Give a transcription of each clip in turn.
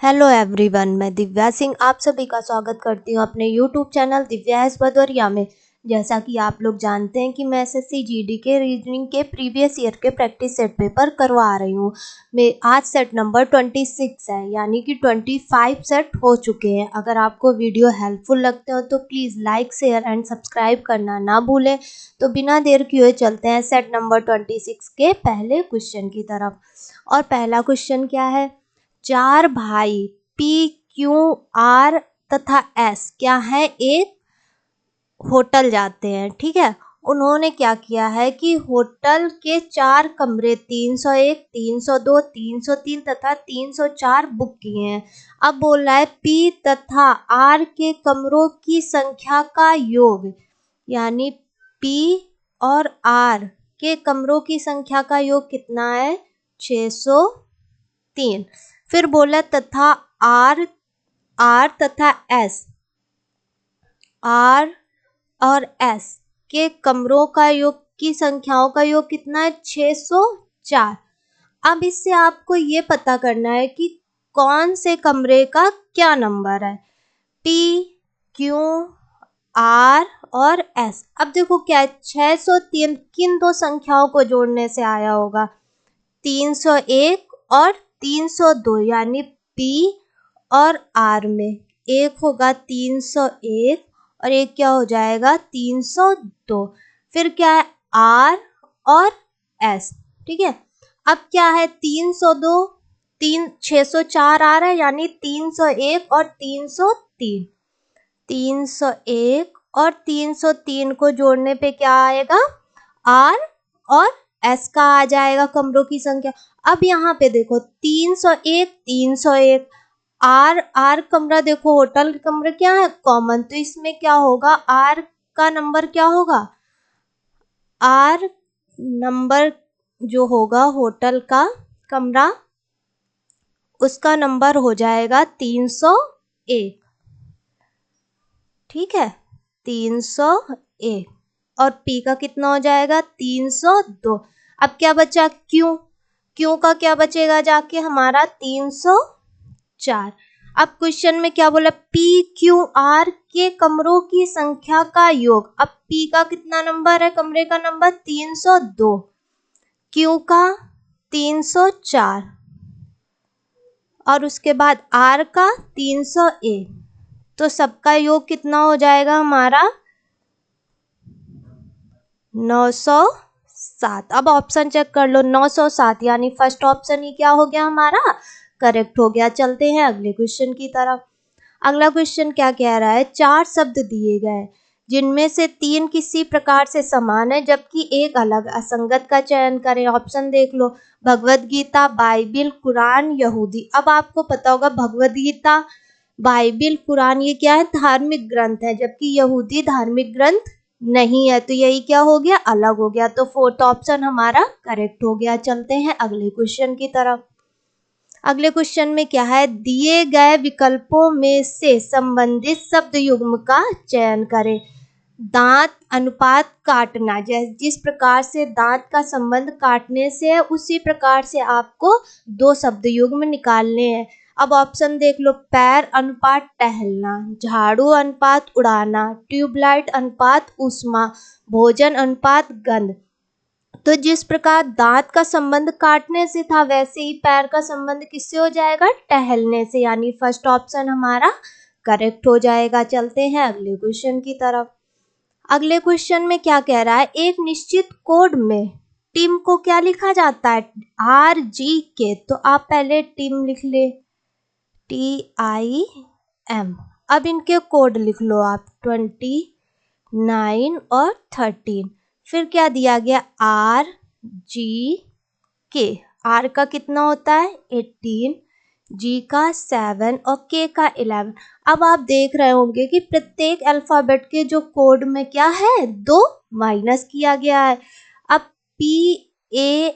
Hello everyone, मैं दिव्या सिंह आप सभी का स्वागत करती हूँ अपने YouTube channel Divya S Bhadauria में। जैसा कि आप लोग जानते हैं कि मैं एसएससी जीडी के रीजनिंग के प्रीवियस ईयर के प्रैक्टिस सेट पेपर करवा रही हूँ। मैं आज सेट नंबर 26 है, यानी कि 25 सेट हो चुके हैं। अगर आपको वीडियो हेल्पफुल लगते हो तो please like share and subscribe करना ना भूलें। तो बिना देर किए चलते हैं सेट नंबर 26 के पहले क्वेश्चन की तरफ। और पहला क्वेश्चन क्या है, चार भाई पी क्यू आर तथा एस क्या है, एक होटल जाते हैं। ठीक है, उन्होंने क्या किया है कि होटल के 4 कमरे 301, 302, 303 तथा 304 बुक किए हैं। अब बोल रहा है पी तथा आर के कमरों की संख्या का योग, यानी पी और आर के कमरों की संख्या का योग कितना है, 603। फिर बोला तथा आर तथा एस, आर और एस के कमरों का योग की संख्याओं का योग कितना है, 604। अब इससे आपको ये पता करना है कि कौन से कमरे का क्या नंबर है, पी क्यू आर और एस। अब देखो क्या है, 603 किन दो संख्याओं को जोड़ने से आया होगा, 301 और 302, यानी पी और आर में एक होगा 301 और एक क्या हो जाएगा 302। फिर क्या है, आर और एस। ठीक है, अब क्या है, 302 604 आ रहा है, यानी 301 और 303। 301 और 303 को जोड़ने पे क्या आएगा, आर और एस का आ जाएगा कमरों की संख्या। अब यहाँ पे देखो 301 आर कमरा, देखो होटल के कमरे क्या है, कॉमन, तो इसमें क्या होगा, आर का नंबर क्या होगा, आर नंबर जो होगा होटल का कमरा, उसका नंबर हो जाएगा 301। ठीक है, 301 और पी का कितना हो जाएगा, 302। अब क्या बचा, क्यू का क्या बचेगा जाके हमारा, 304। अब क्वेश्चन में क्या बोला, पी क्यू आर के कमरों की संख्या का योग। अब पी का कितना नंबर है, कमरे का नंबर 302, क्यू का 304 और उसके बाद आर का 301, तो सबका योग कितना हो जाएगा हमारा, 907। अब ऑप्शन चेक कर लो, 907 यानी फर्स्ट ऑप्शन ही क्या हो गया हमारा, करेक्ट हो गया। चलते हैं अगले क्वेश्चन की तरफ। अगला क्वेश्चन क्या कह रहा है, 4 शब्द दिए गए जिनमें से 3 किसी प्रकार से समान है जबकि एक अलग, असंगत का चयन करें। ऑप्शन देख लो, भगवत गीता, बाइबिल, कुरान, यहूदी। अब आपको पता होगा भगवत गीता, बाइबिल, कुरान ये क्या है, धार्मिक ग्रंथ है, जबकि यहूदी धार्मिक ग्रंथ नहीं है, तो यही क्या हो गया, अलग हो गया। तो फोर्थ ऑप्शन हमारा करेक्ट हो गया। चलते हैं अगले क्वेश्चन की तरफ। अगले क्वेश्चन में क्या है, दिए गए विकल्पों में से संबंधित शब्द युग्म का चयन करें। दांत अनुपात काटना, जिस प्रकार से दांत का संबंध काटने से है, उसी प्रकार से आपको 2 शब्द युग्म निकालने हैं। अब ऑप्शन देख लो, पैर अनुपात टहलना, झाड़ू अनुपात उड़ाना, ट्यूबलाइट अनुपात ऊष्मा, भोजन अनुपात गंध। तो जिस प्रकार दांत का संबंध काटने से था, वैसे ही पैर का संबंध किससे हो जाएगा, टहलने से, यानी फर्स्ट ऑप्शन हमारा करेक्ट हो जाएगा। चलते हैं अगले क्वेश्चन की तरफ। अगले क्वेश्चन में क्या कह रहा है, एक निश्चित कोड में टीम को क्या लिखा जाता है, RGK। तो आप पहले टीम लिख ले, TIM। अब इनके कोड लिख लो आप, 29 और 13। फिर क्या दिया गया, RGK। R का कितना होता है, 18, G का 7 और K का 11। अब आप देख रहे होंगे कि प्रत्येक अल्फाबेट के जो कोड में क्या है, 2 माइनस किया गया है। अब PAINE,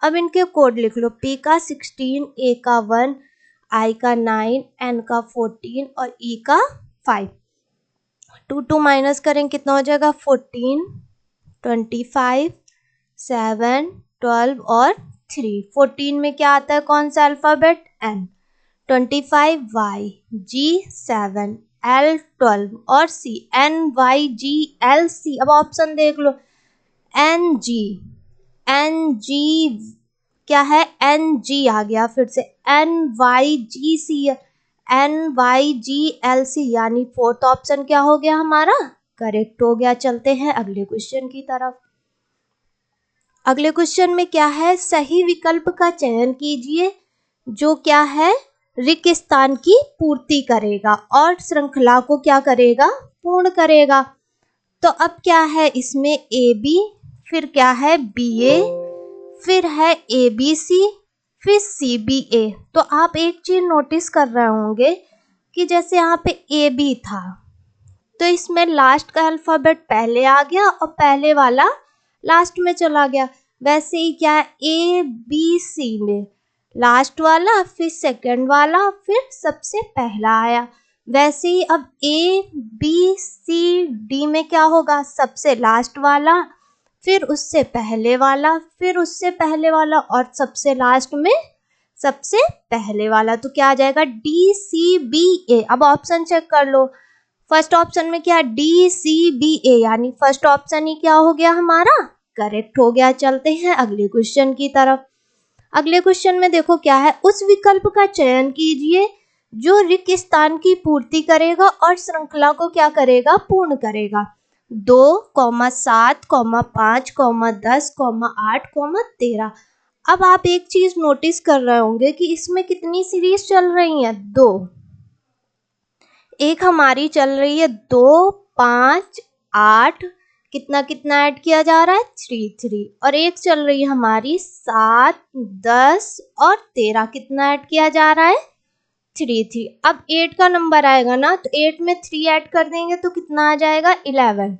अब इनके कोड लिख लो, P का 16, A का 1, I का 9, N का 14 और E का 5। 2 माइनस करें कितना हो जाएगा, 14, 25, 7, 12 और 3। 14 में क्या आता है, कौन सा alphabet, N। 25 Y, G 7, L 12 और C, N Y G L C। अब ऑप्शन देख लो, N G क्या है, N G आ गया, फिर से N Y G C है, N Y G L C, यानी फोर्थ ऑप्शन क्या हो गया हमारा, करेक्ट हो गया। चलते हैं अगले क्वेश्चन की तरफ। अगले क्वेश्चन में क्या है, सही विकल्प का चयन कीजिए जो क्या है, रिक्त स्थान की पूर्ति करेगा और श्रृंखला को क्या करेगा, पूर्ण करेगा। तो अब क्या है इसमें, ए बी, फिर क्या है बी ए, फिर है ए बी सी, फिर सी बी ए। तो आप एक चीज नोटिस कर रहे होंगे कि जैसे यहाँ पे ए बी था तो इसमें लास्ट का अल्फाबेट पहले आ गया और पहले वाला लास्ट में चला गया। वैसे ही क्या है ए बी सी में लास्ट वाला, फिर सेकंड वाला, फिर सबसे पहला आया। वैसे ही अब ए बी सी डी में क्या होगा, सबसे लास्ट वाला, फिर उससे पहले वाला, फिर उससे पहले वाला और सबसे लास्ट में सबसे पहले वाला। तो क्या आ जाएगा, डी सी बी ए। अब ऑप्शन चेक कर लो, फर्स्ट ऑप्शन में क्या, डी सी बी ए, यानी फर्स्ट ऑप्शन ही क्या हो गया हमारा, करेक्ट हो गया। चलते हैं अगले क्वेश्चन की तरफ। अगले क्वेश्चन में देखो क्या है, उस विकल्प का चयन कीजिए जो रिक्त स्थान की पूर्ति करेगा और श्रृंखला को क्या करेगा, पूर्ण करेगा। 2, 7, 5, 10, 8, 13। अब आप एक चीज नोटिस कर रहे होंगे कि इसमें कितनी सीरीज चल रही है, 2। एक हमारी चल रही है 2, 5, 8, कितना कितना ऐड किया जा रहा है, 3, और एक चल रही है हमारी 7, 10 और 13, कितना ऐड किया जा रहा है, 3। अब 8 का नंबर आएगा ना, तो 8 में 3 ऐड कर देंगे तो कितना आ जाएगा, 11।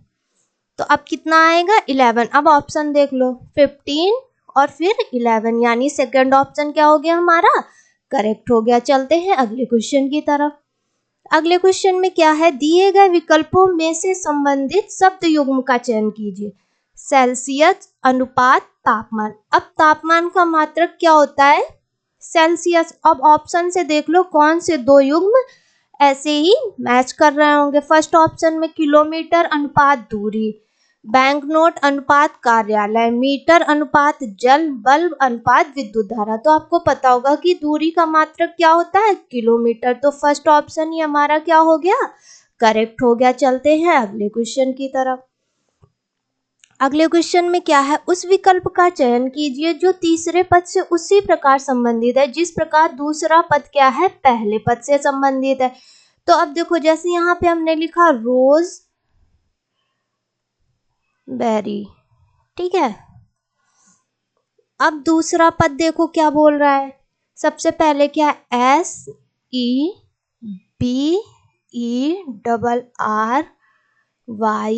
तो अब कितना आएगा, 11। अब ऑप्शन देख लो, 15 और फिर 11, यानी सेकंड ऑप्शन क्या हो गया हमारा, करेक्ट हो गया। चलते हैं अगले क्वेश्चन की तरफ। अगले क्वेश्चन में क्या है, दिए गए विकल्पों में से संबंधित शब्द युग्म का चयन कीजिए। सेल्सियस अनुपात तापमान। अब तापमान का मात्रक क्या होता है, सेल्सियस। अब ऑप्शन से देख लो कौन से दो युग्म ऐसे ही मैच कर रहे होंगे। फर्स्ट ऑप्शन में किलोमीटर अनुपात दूरी, बैंक नोट अनुपात कार्यालय, मीटर अनुपात जल, बल्ब अनुपात विद्युत धारा। तो आपको पता होगा कि दूरी का मात्रक क्या होता है, किलोमीटर। तो फर्स्ट ऑप्शन ही हमारा क्या हो गया, करेक्ट हो गया। चलते हैं अगले क्वेश्चन की तरफ। अगले क्वेश्चन में क्या है, उस विकल्प का चयन कीजिए जो तीसरे पद से उसी प्रकार संबंधित है जिस प्रकार दूसरा पद क्या है, पहले पद से संबंधित है। तो अब देखो जैसे यहाँ पे हमने लिखा रोज बेरी, ठीक है। अब दूसरा पद देखो क्या बोल रहा है, सबसे पहले क्या, S E B E R Y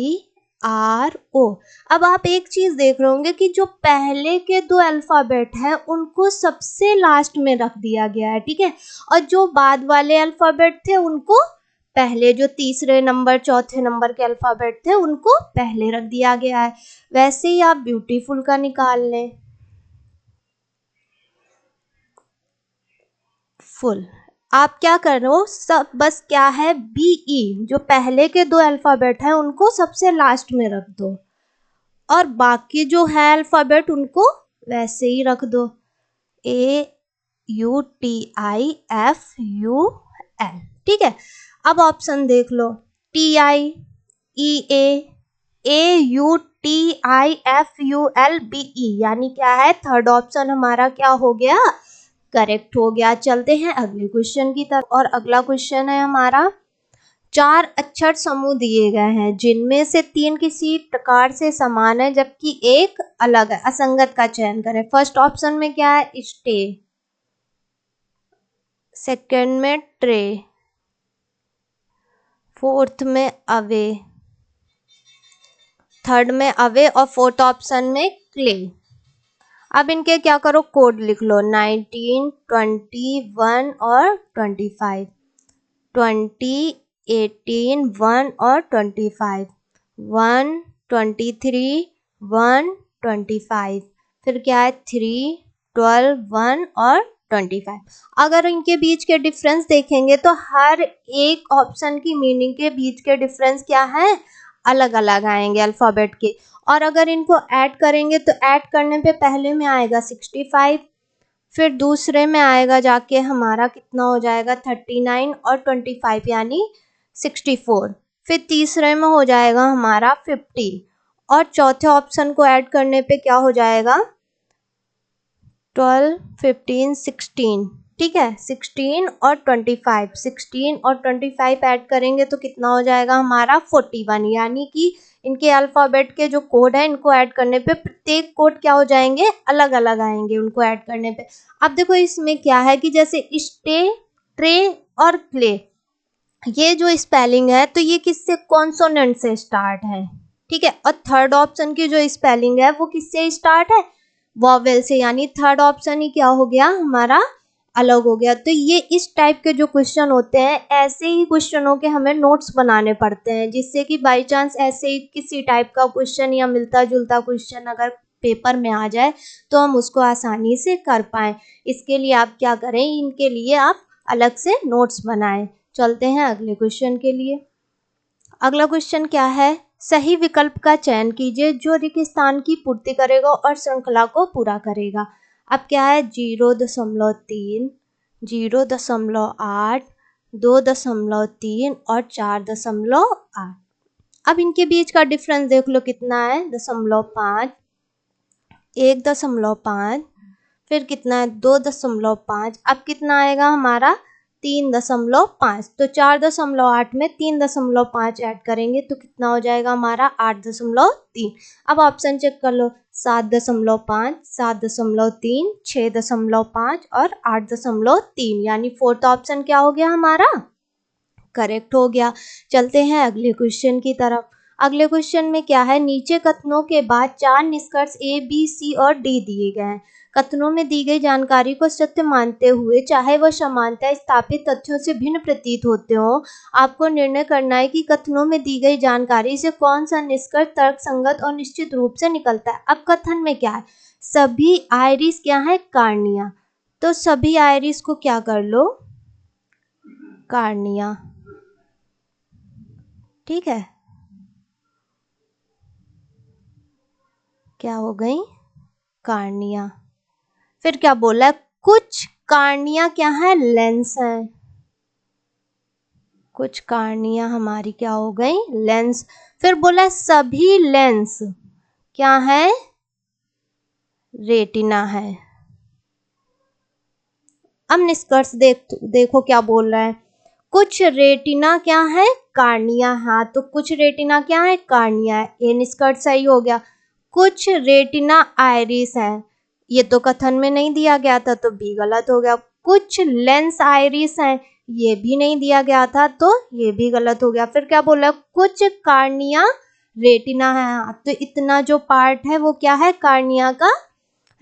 R O। अब आप एक चीज देख रहे होंगे कि जो पहले के दो अल्फाबेट हैं उनको सबसे लास्ट में रख दिया गया है, ठीक है, और जो बाद वाले अल्फाबेट थे उनको पहले, जो तीसरे नंबर चौथे नंबर के अल्फाबेट थे उनको पहले रख दिया गया है। वैसे ही आप ब्यूटीफुल का निकाल लें, फुल। आप क्या कर रहे हो, सब बस क्या है, BE, जो पहले के दो अल्फाबेट हैं उनको सबसे लास्ट में रख दो और बाकी जो है अल्फाबेट उनको वैसे ही रख दो, AUTIFUL, ठीक है। अब ऑप्शन देख लो, TIEA AUTIFULBE, यानी क्या है, थर्ड ऑप्शन हमारा क्या हो गया, करेक्ट हो गया। चलते हैं अगले क्वेश्चन की तरफ। और अगला क्वेश्चन है हमारा, 4 अक्षर समूह दिए गए हैं जिनमें से 3 किसी प्रकार से समान है जबकि एक अलग है, असंगत का चयन करें। फर्स्ट ऑप्शन में क्या है, स्टे, सेकंड में ट्रे, फोर्थ में अवे, थर्ड में अवे और फोर्थ ऑप्शन में क्ले। अब इनके क्या करो, कोड लिख लो, 19, 21 और 25, 20, 18, 1 और 25, 1, 23, 1, 25, फिर क्या है 3, 12, 1 और 25। अगर इनके बीच के डिफरेंस देखेंगे तो हर एक ऑप्शन की मीनिंग के बीच के डिफरेंस क्या है, अलग अलग आएंगे अल्फ़ाबेट के। और अगर इनको ऐड करेंगे तो ऐड करने पे पहले में आएगा 65, फिर दूसरे में आएगा जाके हमारा कितना हो जाएगा 39 और 25 यानी 64, फिर तीसरे में हो जाएगा हमारा 50 और चौथे ऑप्शन को ऐड करने पे क्या हो जाएगा 12, 15, 16। ठीक है, 16 और 25, 16 और 25 ऐड करेंगे तो कितना हो जाएगा हमारा 41, यानी कि इनके अल्फ़ाबेट के जो कोड है इनको ऐड करने पे प्रत्येक कोड क्या हो जाएंगे, अलग अलग आएंगे उनको ऐड करने पे। अब देखो इसमें क्या है कि जैसे स्टे, ट्रे और क्ले, ये जो स्पेलिंग है तो ये किससे, कॉन्सोनेंट से स्टार्ट है। ठीक है, और थर्ड ऑप्शन की जो स्पेलिंग है वो किससे स्टार्ट है, वॉवेल से, यानी थर्ड ऑप्शन ही क्या हो गया हमारा, अलग हो गया। तो ये इस टाइप के जो क्वेश्चन होते हैं, ऐसे ही क्वेश्चनों के हमें नोट्स बनाने पड़ते हैं, जिससे कि बाय चांस ऐसे ही किसी टाइप का क्वेश्चन या मिलता जुलता क्वेश्चन अगर पेपर में आ जाए तो हम उसको आसानी से कर पाएँ। इसके लिए आप क्या करें, इनके लिए आप अलग से नोट्स बनाएं। चलते हैं अगले क्वेश्चन के लिए। अगला क्वेश्चन क्या है, सही विकल्प का चयन कीजिए जो रिक्त स्थान की पूर्ति करेगा और श्रृंखला को पूरा करेगा। अब क्या है 0.3, 0.8, 2.3 और 4.8। अब इनके बीच का डिफरेंस देख लो कितना है, 0.5, 1.5, फिर कितना है 2.5। अब कितना आएगा हमारा 3.5। तो 4.8 में 3.5 ऐड करेंगे तो कितना हो जाएगा हमारा 8.3। अब ऑप्शन चेक कर लो, 7.5, 7.3, 6.5 और 8.3, यानी फोर्थ ऑप्शन क्या हो गया हमारा, करेक्ट हो गया। चलते हैं अगले क्वेश्चन की तरफ। अगले क्वेश्चन में क्या है, नीचे कथनों के बाद 4 निष्कर्ष ए, बी, सी और डी दिए गए हैं। कथनों में दी गई जानकारी को सत्य मानते हुए चाहे वह समानता स्थापित तथ्यों से भिन्न प्रतीत होते हो, आपको निर्णय करना है कि कथनों में दी गई जानकारी से कौन सा निष्कर्ष तर्कसंगत और निश्चित रूप से निकलता है। अब कथन में क्या है, सभी आइरिस क्या है, कार्निया, तो सभी आइरिस को क्या कर लो, कार्निया। ठीक है, क्या हो गई, कार्निया। फिर क्या बोला है, कुछ कार्निया क्या है, लेंस है, कुछ कार्निया हमारी क्या हो गई, लेंस। फिर बोला है सभी लेंस क्या है, रेटिना है। अब निष्कर्ष देखो क्या बोल रहा है, कुछ रेटिना क्या है, कार्निया। हाँ, तो कुछ रेटिना क्या है, कार्निया है, ये निष्कर्ष सही हो गया। कुछ रेटिना आइरिस है, ये तो कथन में नहीं दिया गया था तो बी गलत हो गया। कुछ लेंस आइरिस है, ये भी नहीं दिया गया था तो ये भी गलत हो गया। फिर क्या बोला, कुछ कार्निया रेटिना है, तो इतना जो पार्ट है वो क्या है, कार्निया का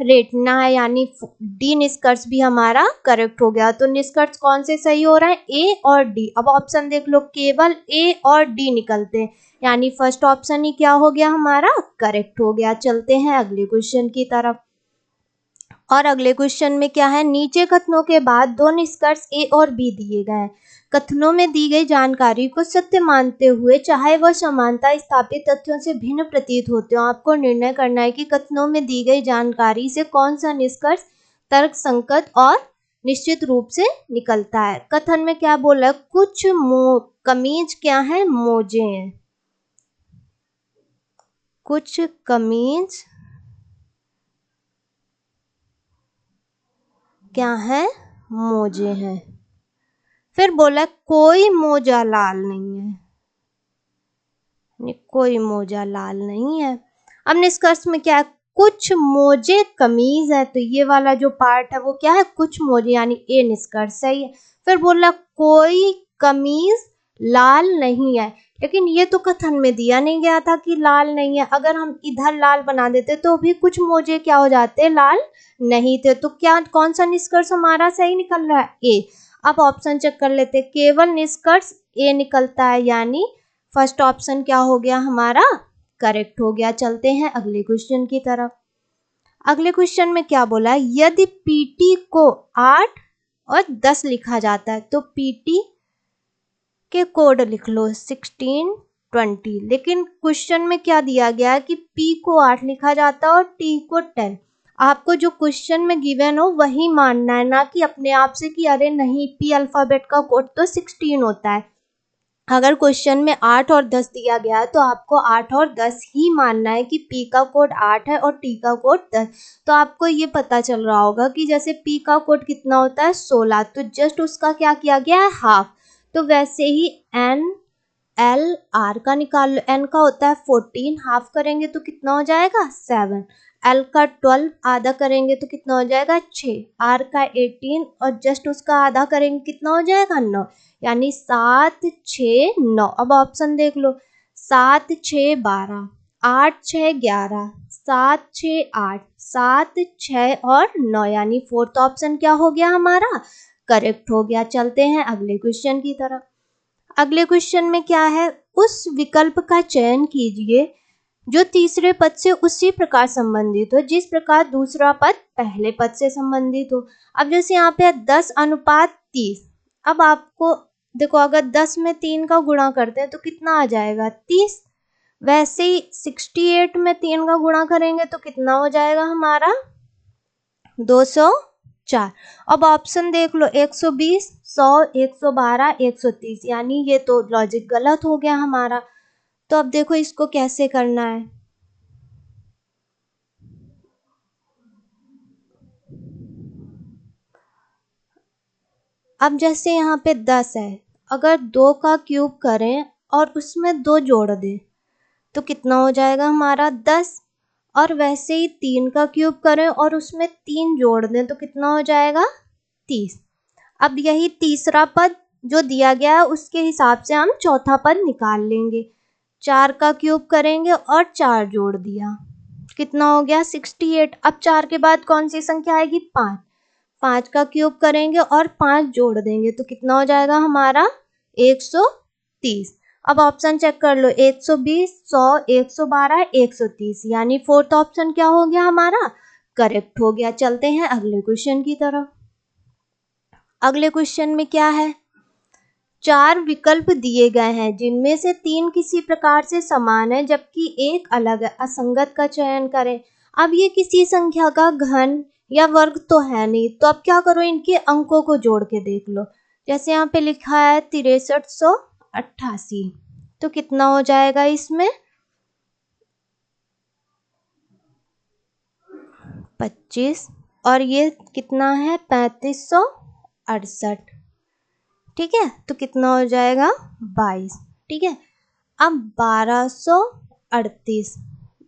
रेटिना है, यानी डी निष्कर्ष भी हमारा करेक्ट हो गया। तो निष्कर्ष कौन से सही हो रहा है, ए और डी। अब ऑप्शन देख लो, केवल ए और डी निकलते हैं, यानी फर्स्ट ऑप्शन ही क्या हो गया हमारा, करेक्ट हो गया। चलते हैं अगले क्वेश्चन की तरफ। और अगले क्वेश्चन में क्या है, नीचे कथनों के बाद दो निष्कर्ष ए और बी दिए गए हैं। कथनों में दी गई जानकारी को सत्य मानते हुए चाहे वह समानता स्थापित तथ्यों से भिन्न प्रतीत होते हो, आपको निर्णय करना है कि कथनों में दी गई जानकारी से कौन सा निष्कर्ष तर्कसंगत और निश्चित रूप से निकलता है। कथन में क्या बोला है, कुछ कमीज क्या है, मोजे हैं, कुछ कमीज क्या है, मोजे हैं। फिर बोला कोई मोजा लाल नहीं है, कोई मोजा लाल नहीं है। अब निष्कर्ष में क्या है, कुछ मोजे कमीज है, तो ये वाला जो पार्ट है वो क्या है, कुछ मोजे, यानी ए निष्कर्ष सही है। फिर बोला कोई कमीज लाल नहीं है, लेकिन ये तो कथन में दिया नहीं गया था कि लाल नहीं है। अगर हम इधर लाल बना देते तो भी कुछ मोजे क्या हो जाते, लाल नहीं थे। तो क्या कौन सा निष्कर्ष हमारा सही निकल रहा है, ए। अब ऑप्शन चेक कर लेते, केवल निष्कर्ष ए निकलता है, यानी फर्स्ट ऑप्शन क्या हो गया हमारा, करेक्ट हो गया। चलते हैं अगले क्वेश्चन की तरफ। अगले क्वेश्चन में क्या बोला है, यदि पीटी को 8 और 10 लिखा जाता है तो पीटी के कोड लिख लो 16 20। लेकिन क्वेश्चन में क्या दिया गया है कि पी को 8 लिखा जाता है और टी को 10। आपको जो क्वेश्चन में गिवन हो वही मानना है, ना कि अपने आप से कि अरे नहीं पी अल्फाबेट का कोड तो 16 होता है। अगर क्वेश्चन में 8 और 10 दिया गया है तो आपको 8 और 10 ही मानना है कि पी का कोड 8 है और टी का कोड 10। तो आपको ये पता चल रहा होगा कि जैसे पी का कोड कितना होता है 16, तो जस्ट उसका क्या किया गया है हाफ। तो वैसे ही एन एल आर का निकाल लो, एन का होता है 14, हाफ करेंगे तो कितना हो जाएगा 7, एल का 12 आधा करेंगे तो कितना हो जाएगा 6, आर का 18 और जस्ट उसका आधा करेंगे कितना हो जाएगा 9, यानी 7 6 9। अब ऑप्शन देख लो, 7 6 12, 8 6 11, 7 6 8, 7 6 और 9, यानी फोर्थ ऑप्शन क्या हो गया हमारा करेक्ट हो गया। चलते हैं अगले क्वेश्चन की तरफ। अगले क्वेश्चन में क्या है, उस विकल्प का चयन कीजिए जो तीसरे पद से उसी प्रकार संबंधित हो जिस प्रकार दूसरा पद पहले पद से संबंधित हो। अब जैसे यहाँ पे 10:30, अब आपको देखो अगर 10 में 3 का गुणा करते हैं तो कितना आ जाएगा 30। वैसे ही 68 में 3 का गुणा करेंगे तो कितना हो जाएगा हमारा 204। अब ऑप्शन देख लो 120 100 112 130, यानी ये तो लॉजिक गलत हो गया हमारा। तो अब देखो इसको कैसे करना है। अब जैसे यहाँ पे 10 है, अगर 2 का क्यूब करें और उसमें 2 जोड़ दें तो कितना हो जाएगा हमारा 10। और वैसे ही 3 का क्यूब करें और उसमें 3 जोड़ दें तो कितना हो जाएगा 30। अब यही तीसरा पद जो दिया गया है उसके हिसाब से हम चौथा पद निकाल लेंगे। 4 का क्यूब करेंगे और 4 जोड़ दिया, कितना हो गया 68। अब 4 के बाद कौन सी संख्या आएगी 5, 5 का क्यूब करेंगे और 5 जोड़ देंगे तो कितना हो जाएगा हमारा 130। अब ऑप्शन चेक कर लो 120 100 112 130, यानी फोर्थ ऑप्शन क्या हो गया हमारा करेक्ट हो गया। चलते हैं अगले क्वेश्चन की तरफ। अगले क्वेश्चन में क्या है, 4 विकल्प दिए गए हैं जिनमें से 3 किसी प्रकार से समान है जबकि एक अलग है, असंगत का चयन करें। अब ये किसी संख्या का घन या वर्ग तो है नहीं, तो अब क्या करो इनके अंकों को जोड़ के देख लो। जैसे यहाँ पे लिखा है 6388, तो कितना हो जाएगा इसमें 25 और ये कितना है 3568, ठीक है, तो कितना हो जाएगा 22, ठीक है। अब 1238,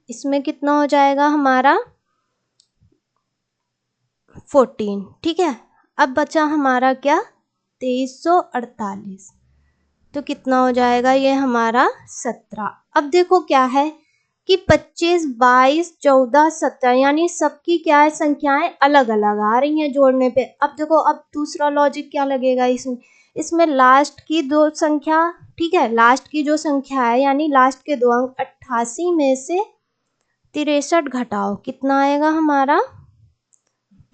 इसमें कितना हो जाएगा हमारा 14, ठीक है। अब बचा हमारा क्या 2348, तो कितना हो जाएगा ये हमारा 17। अब देखो क्या है कि 25 22 14 17, यानी सबकी क्या है संख्याएं अलग अलग आ रही हैं जोड़ने पे। अब देखो अब दूसरा लॉजिक क्या लगेगा इसमें लास्ट की दो संख्या, ठीक है, लास्ट की जो संख्या है यानी लास्ट के 2 अंक 88 में से 63 घटाओ, कितना आएगा हमारा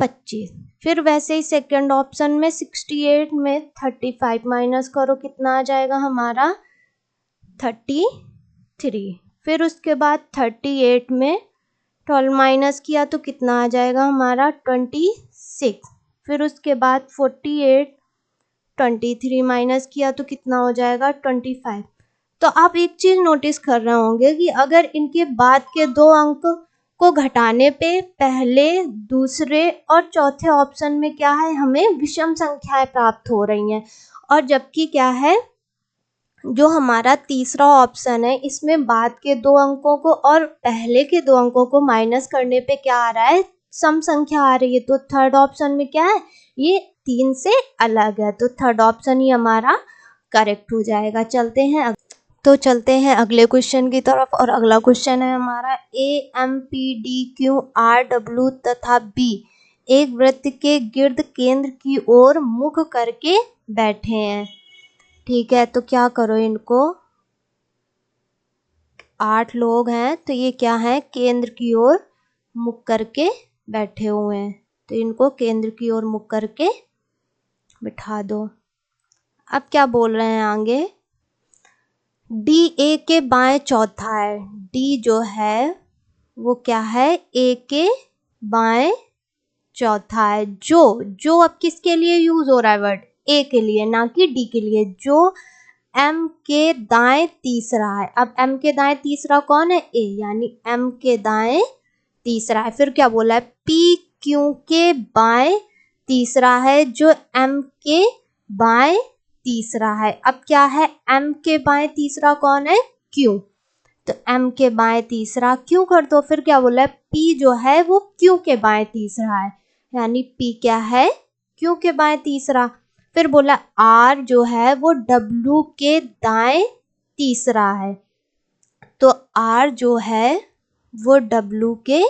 25। फिर वैसे ही सेकंड ऑप्शन में 68 में 35 माइनस करो, कितना आ जाएगा हमारा 33। फिर उसके बाद 38 में 12 माइनस किया तो कितना आ जाएगा हमारा 26। फिर उसके बाद 48 23 माइनस किया तो कितना हो जाएगा 25। तो आप एक चीज नोटिस कर रहे होंगे कि अगर इनके बाद के 2 अंक को घटाने पे पहले दूसरे और चौथे ऑप्शन में क्या है हमें विषम संख्याएं प्राप्त हो रही हैं, और जबकि क्या है जो हमारा तीसरा ऑप्शन है इसमें बाद के 2 अंकों को और पहले के 2 अंकों को माइनस करने पे क्या आ रहा है सम संख्या आ रही है। तो थर्ड ऑप्शन में क्या है ये 3 से अलग है, तो थर्ड ऑप्शन ही हमारा करेक्ट हो जाएगा। चलते हैं अगले क्वेश्चन की तरफ, और अगला क्वेश्चन है हमारा AMPDQRW तथा B एक वृत्त के गिर्द केंद्र की ओर मुख करके बैठे हैं, ठीक है। तो क्या करो इनको 8 लोग हैं तो ये क्या है केंद्र की ओर मुख करके बैठे हुए हैं, तो इनको केंद्र की ओर मुख करके बिठा दो। अब क्या बोल रहे हैं आगे, डी ए के बाएं चौथा है। डी जो है वो क्या है, ए के बाएं चौथा है। जो अब किसके लिए यूज हो रहा है वर्ड, ए के लिए, ना कि डी के लिए। जो एम के दाएं तीसरा है। अब एम के दाएं तीसरा कौन है, ए, यानी एम के दाएं तीसरा है। फिर क्या बोला है, पी क्यू के बाएं तीसरा है, जो एम के बाएं तीसरा है। अब क्या है, एम के बाएं तीसरा कौन है, क्यू, तो एम के बाएं तीसरा क्यू कर दो। फिर क्या बोला है, पी जो है वो क्यू के बाएं तीसरा है, यानी पी क्या है, क्यू के बाएं तीसरा। फिर बोला आर जो है वो डब्ल्यू के दाएं तीसरा है, तो आर जो है वो डब्ल्यू के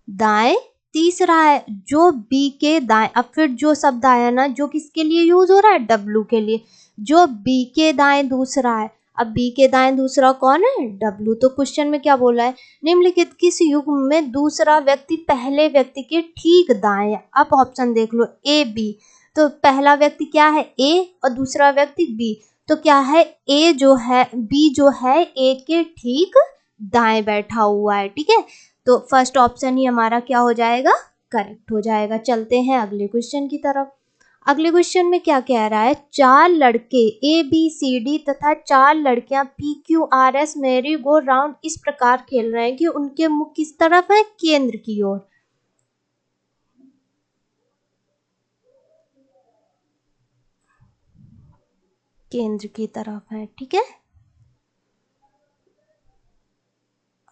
दाएं तीसरा है, जो बी के दाएं। अब फिर जो शब्द आया ना, जो किसके लिए यूज हो रहा है, डब्ल्यू के लिए, जो बी के दाएं दूसरा है। अब बी के दाएं दूसरा कौन है, डब्ल्यू। तो क्वेश्चन में क्या बोला है, निम्नलिखित किस युग्म में दूसरा व्यक्ति पहले व्यक्ति के ठीक दाएं। अब ऑप्शन देख लो, ए बी, तो पहला व्यक्ति क्या है, ए, और दूसरा व्यक्ति बी, तो क्या है, ए जो है, बी जो है ए के ठीक दाएं बैठा हुआ है। ठीक है, तो फर्स्ट ऑप्शन ही हमारा क्या हो जाएगा, करेक्ट हो जाएगा। चलते हैं अगले क्वेश्चन की तरफ। अगले क्वेश्चन में क्या कह रहा है, 4 लड़के ए बी सी डी तथा 4 लड़कियां P Q R S merry go round इस प्रकार खेल रहे हैं कि उनके मुख किस तरफ है, केंद्र की ओर। केंद्र की तरफ है। ठीक है,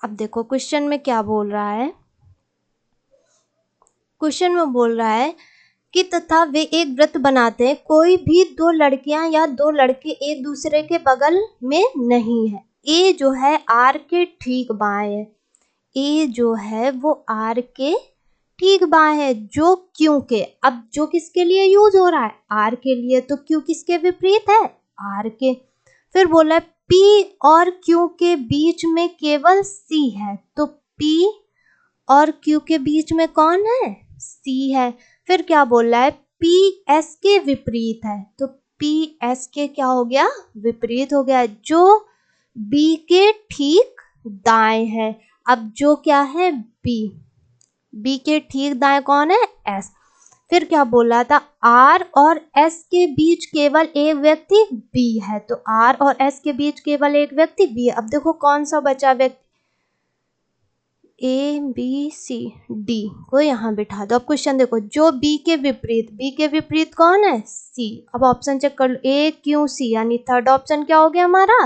अब देखो क्वेश्चन में क्या बोल रहा है। क्वेश्चन में बोल रहा है कि तथा वे एक व्रत बनाते हैं, कोई भी 2 लड़कियां या 2 लड़के एक दूसरे के बगल में नहीं है। ए जो है आर के ठीक बाएं है, ए जो है वो आर के ठीक बाएं है, जो क्यू के। अब जो किसके लिए यूज हो रहा है, आर के लिए, तो क्यू किसके विपरीत है, आर के। फिर बोला है पी और क्यू के बीच में केवल सी है, तो पी और क्यू के बीच में कौन है, सी है। फिर क्या बोल रहा है, पी एस के विपरीत है, तो पी एस के क्या हो गया, विपरीत हो गया, जो बी के ठीक दाएं है। अब जो क्या है, बी के ठीक दाएं कौन है, एस। फिर क्या बोला था, आर और एस के बीच केवल एक व्यक्ति बी है, तो आर और एस के बीच केवल एक व्यक्ति बी है। अब देखो कौन सा बचा व्यक्ति, ए बी सी डी को यहाँ बिठा दो। अब क्वेश्चन देखो, जो बी के विपरीत कौन है, सी। अब ऑप्शन चेक कर लो, ए क्यू सी, यानी थर्ड ऑप्शन क्या हो गया हमारा,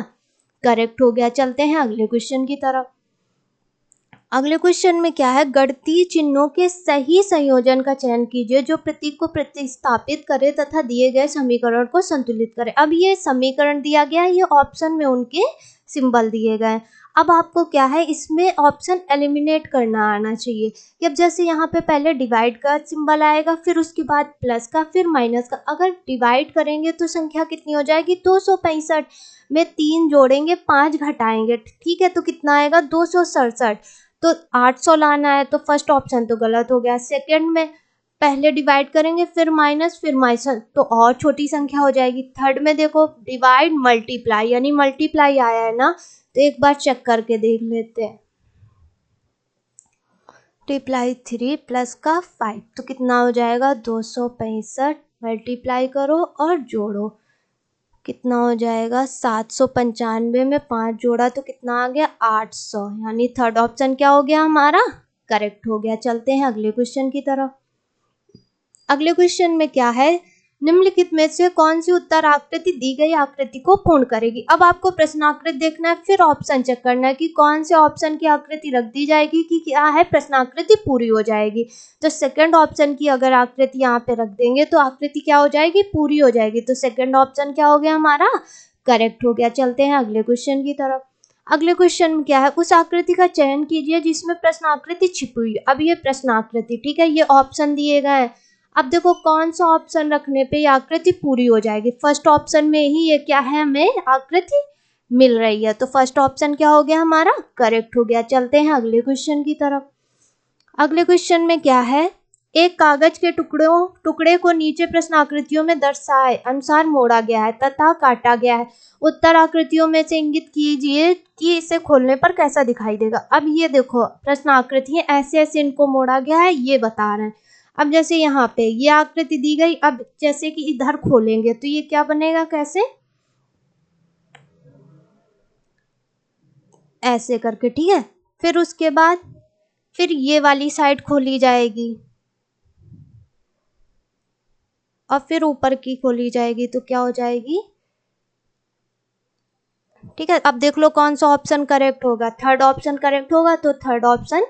करेक्ट हो गया। चलते हैं अगले क्वेश्चन की तरफ। अगले क्वेश्चन में क्या है, गणितीय चिन्हों के सही संयोजन का चयन कीजिए जो प्रतीक को प्रतिस्थापित करे तथा दिए गए समीकरण को संतुलित करे। अब ये समीकरण दिया गया है, ये ऑप्शन में उनके सिंबल दिए गए। अब आपको क्या है, इसमें ऑप्शन एलिमिनेट करना आना चाहिए कि अब जैसे यहाँ पे पहले डिवाइड का सिंबल आएगा, फिर उसके बाद प्लस का, फिर माइनस का। अगर डिवाइड करेंगे तो संख्या कितनी हो जाएगी, 265 में 3 जोड़ेंगे 5 घटाएंगे, ठीक है, तो कितना आएगा 267, तो 800 लाना है, तो फर्स्ट ऑप्शन तो गलत हो गया। सेकंड में पहले डिवाइड करेंगे फिर माइनस तो और छोटी संख्या हो जाएगी। थर्ड में देखो डिवाइड मल्टीप्लाई, यानी मल्टीप्लाई आया है ना, तो एक बार चेक करके देख लेते हैं। मल्टीप्लाई 3 प्लस का 5, तो कितना हो जाएगा 265, मल्टीप्लाई करो और जोड़ो, कितना हो जाएगा 795 में 5 जोड़ा तो कितना आ गया 800, यानी थर्ड ऑप्शन क्या हो गया हमारा, करेक्ट हो गया। चलते हैं अगले क्वेश्चन की तरफ। अगले क्वेश्चन में क्या है, निम्नलिखित में से कौन सी उत्तर आकृति दी गई आकृति को पूर्ण करेगी। अब आपको प्रश्नाकृति देखना है, फिर ऑप्शन चेक करना है कि कौन से ऑप्शन की आकृति रख दी जाएगी कि क्या है प्रश्नाकृति पूरी हो जाएगी। तो सेकंड ऑप्शन की अगर आकृति यहाँ पे रख देंगे तो आकृति क्या हो जाएगी, पूरी हो जाएगी। तो सेकंड ऑप्शन क्या हो गया हमारा, करेक्ट हो गया। चलते हैं अगले क्वेश्चन की तरफ। अगले क्वेश्चन में क्या है, उस आकृति का चयन कीजिए जिसमें प्रश्नाकृति छिपी हुई। अब ये प्रश्नाकृति, ठीक है, ये ऑप्शन दिए गए हैं। अब देखो कौन सा ऑप्शन रखने पे ये आकृति पूरी हो जाएगी। फर्स्ट ऑप्शन में ही ये क्या है, हमें आकृति मिल रही है, तो फर्स्ट ऑप्शन क्या हो गया हमारा, करेक्ट हो गया। चलते हैं अगले क्वेश्चन की तरफ। अगले क्वेश्चन में क्या है, एक कागज के टुकड़े को नीचे प्रश्न आकृतियों में दर्शाए अनुसार मोड़ा गया है तथा काटा गया है। उत्तर आकृतियों में से इंगित कीजिए कि इसे खोलने पर कैसा दिखाई देगा। अब ये देखो प्रश्न आकृति है, ऐसे ऐसे इनको मोड़ा गया है, ये बता रहे हैं। अब जैसे यहाँ पे ये आकृति दी गई, अब जैसे कि इधर खोलेंगे तो ये क्या बनेगा, कैसे, ऐसे करके, ठीक है। फिर उसके बाद फिर ये वाली साइड खोली जाएगी और फिर ऊपर की खोली जाएगी तो क्या हो जाएगी, ठीक है। अब देख लो कौन सा ऑप्शन करेक्ट होगा, थर्ड ऑप्शन करेक्ट होगा, तो थर्ड ऑप्शन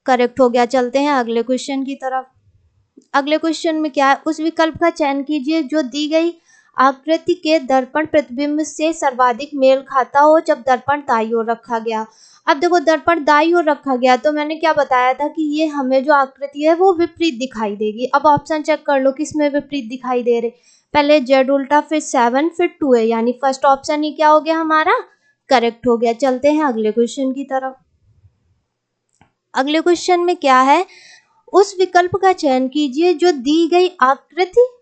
करेक्ट हो गया। चलते हैं अगले क्वेश्चन की तरफ। अगले क्वेश्चन में क्या है, उस विकल्प का चयन कीजिए जो दी गई आकृति के दर्पण प्रतिबिंब से सर्वाधिक मेल खाता हो जब दर्पण दाईं ओर रखा गया। अब देखो दर्पण दाईं ओर रखा गया तो मैंने क्या बताया था कि ये हमें जो आकृति है वो विपरीत दिखाई देगी। अब ऑप्शन चेक कर लो किस में विपरीत दिखाई दे रहे, पहले जेड उल्टा, फिर 7, फिर 2 है, यानी फर्स्ट ऑप्शन ही क्या हो गया हमारा, करेक्ट हो गया। चलते हैं अगले क्वेश्चन की तरफ। अगले क्वेश्चन में क्या है, उस विकल्प का चयन कीजिए जो दी गई आकृति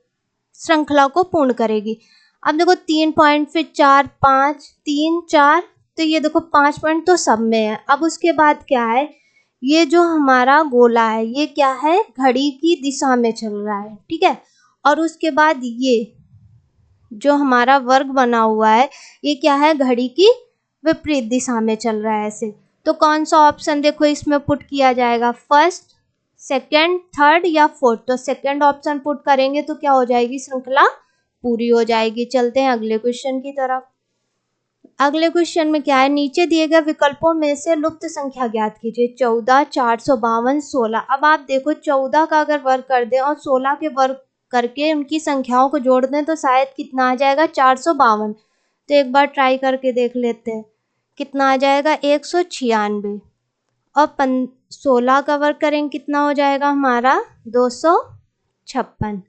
श्रृंखला को पूर्ण करेगी। अब देखो 3 पॉइंट, फिर 4, 5, 3, 4, तो ये देखो 5 पॉइंट तो सब में है। अब उसके बाद क्या है, ये जो हमारा गोला है ये क्या है, घड़ी की दिशा में चल रहा है, ठीक है। और उसके बाद ये जो हमारा वर्ग बना हुआ है ये क्या है, घड़ी की विपरीत दिशा में चल रहा है ऐसे। तो कौन सा ऑप्शन देखो इसमें पुट किया जाएगा, फर्स्ट, सेकंड, थर्ड या फोर्थ। तो सेकंड ऑप्शन पुट करेंगे तो क्या हो जाएगी, श्रृंखला पूरी हो जाएगी। चलते हैं अगले क्वेश्चन की तरफ। अगले क्वेश्चन में क्या है, नीचे दिए गए विकल्पों में से लुप्त संख्या ज्ञात कीजिए। 14, 452, 16। अब आप देखो 14 का अगर वर्ग कर दें और 16 के वर्ग करके उनकी संख्याओं को जोड़ दें तो शायद कितना आ जाएगा, 452। तो एक बार ट्राई करके देख लेते हैं कितना आ जाएगा, 196। और 16 का वर्ग करेंगे कितना हो जाएगा हमारा, 256।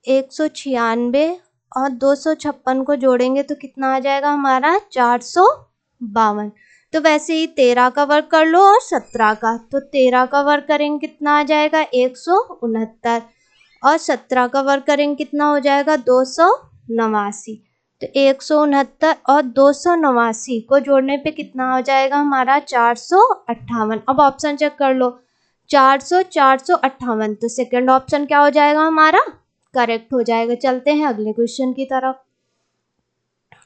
196 और 256 को जोड़ेंगे तो कितना आ जाएगा हमारा, 452। तो वैसे ही 13 का वर्ग कर लो और 17 का, तो 13 का वर्ग करेंगे कितना आ जाएगा, 169। और 17 का वर्ग करेंगे कितना हो जाएगा, 289। तो 169 और 289 को जोड़ने पे कितना हो जाएगा हमारा, 458। अब ऑप्शन चेक कर लो, 400, 458, तो सेकंड ऑप्शन क्या हो जाएगा हमारा, करेक्ट हो जाएगा। चलते हैं अगले क्वेश्चन की तरफ।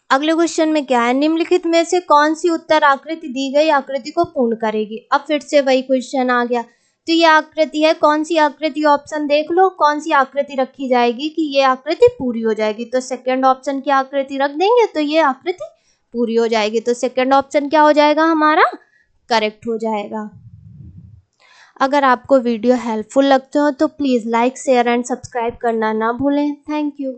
अगले क्वेश्चन में क्या है, निम्नलिखित में से कौन सी उत्तर आकृति दी गई आकृति को पूर्ण करेगी। अब फिर से वही क्वेश्चन आ गया, तो ये आकृति है, कौन सी आकृति, ऑप्शन देख लो कौन सी आकृति रखी जाएगी कि ये आकृति पूरी हो जाएगी। तो सेकंड ऑप्शन की आकृति रख देंगे तो ये आकृति पूरी हो जाएगी। तो सेकंड ऑप्शन क्या हो जाएगा हमारा, करेक्ट हो जाएगा। अगर आपको वीडियो हेल्पफुल लगते हो तो please like, share and subscribe करना ना भूलें। Thank you.